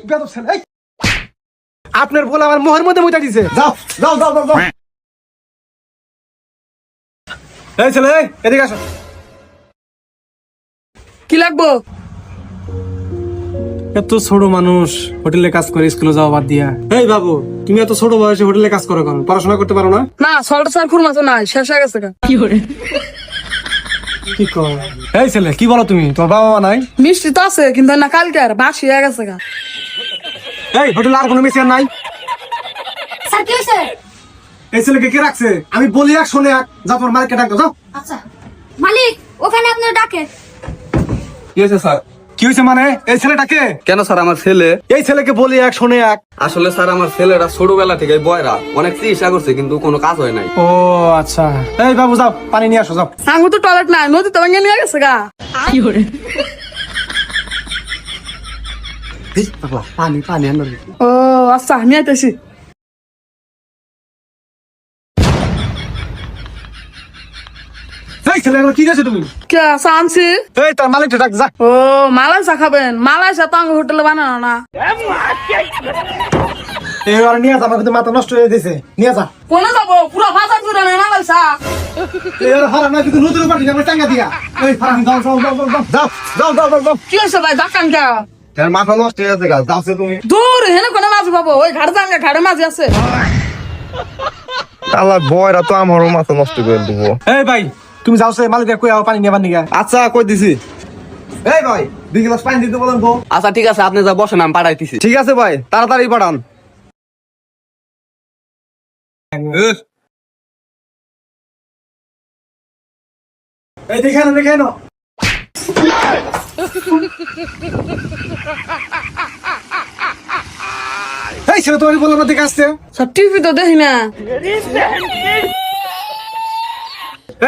বেয়াদব ছেলে এই আপনার বলে আমার মোহের মধ্যে মুইতা দিছে যাও যাও যাও যাও এই ছেলে এদিকে আসো কি লাগবো? এত ছোট মানুষ হোটেলে কাজ করে স্কুলে যাওয়া বাদ দিয়া এই বাবু তুমি এত ছোট বয়সে হোটেলে কাজ করো কেন পড়াশোনা করতে পারো না না সল্ট স্যার খুরমা তো নাই, শেষ হয়ে গেছে। কি করে কি কর এই ছেলে কি বলো তুমি তোমার বাবা মা নাই মিষ্টি তো আছে কিন্তু না কালকে আর বাসি হয়ে গেছে। এই হোটেলে আর কোনো মেশিন নাই স্যার কি হয়েছে? এই ছেলেকে কে রাখছে আমি বলি এক শোনে এক যাও তোমার মালিককে ডাক দাও যাও আচ্ছা মালিক ওখানে আপনার ডাকে। কি হয়েছে স্যার? কি হয়েছে মানে এই ছেলেটাকে কেন স্যার? আমার ছেলে, এই ছেলেকে বলি এক শোনে এক আসলে স্যার আমার ছেলেরা ছোটবেলা থেকে বয়রা অনেক চিকিৎসা করছে কিন্তু কোনো কাজ হয় নাই। ও আচ্ছা এই বাবু যাও পানি নিয়ে আসো যাও আঙ্গু তো টয়লেট নাই, নদী তো ভেঙে নিয়ে গেছে গা। কি করে পানি পানি আনো ও আচ্ছা নিয়ে আইতেছি। এই ছেলে কি গেছে তুমি কে আছে আনছি? এই তার মালিকটা ডাক যা ও মালাই চা খাবেন? মালাই চা তো আঙ্গ হোটেলে বানানো না। এবার নিয়ে যা আমার কিন্তু মাথা নষ্ট হয়ে গেছে নিয়ে যা কোনে যাবো? পুরো বাজার ঘুরে নেই মালাই চা। এবার হারা না কিন্তু নতুন পার্টি আমরা টাঙ্গা দিয়া এই ফারান যাও যাও যাও যাও যাও যাও যাও যাও যাও কি হয়েছে ভাই ডাক্তান কে? তার মাথা নষ্ট হয়ে গেছে, যাচ্ছে তুমি। দূর হেনে কোনে মাঝি পাবো? ওই ঘাড়ে জানলে ঘাড়ে মাঝি আছে। আল্লাহ বয়রা তো আমারও মাথা নষ্ট করে দেবো। এই ভাই তুমি যাও সে মালিককে কই আও পানি নিয়ে বানি গা আচ্ছা কই দিছি। এই ভাই 2 গ্লাস পানি দিতে বলেন তো আচ্ছা ঠিক আছে, আপনি যা বসেন আমি পাঠাইতেছি। ঠিক আছে ভাই, তাড়াতাড়ি পাঠান। এই দেখে না এই ছেলে তোমাকে বললাম না দেখে আসতে সব টিভি তো দেখি না।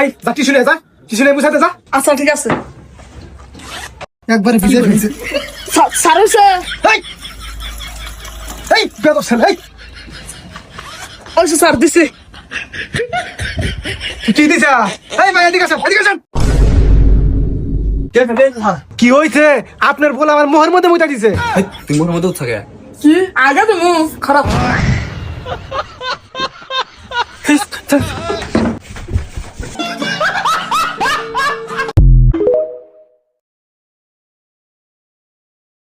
এই যা টিস্যু নিয়ে যা টিস্যু নিয়ে বুঝাতে যা আচ্ছা ঠিক আছে। একবারে ভিজে ফেলছে স্যার হয়েছে? এই এই বেদব ছেলে এই ওইসে স্যার দিছি। কি দিছা এই ভাই এদিকে আসো এদিকে আসো কি হইছে আপনার বলে আমার মোহের মধ্যে মুইতা দিছে তুই মোর মধ্যে থাকে। কি আগে তুমি খারাপ।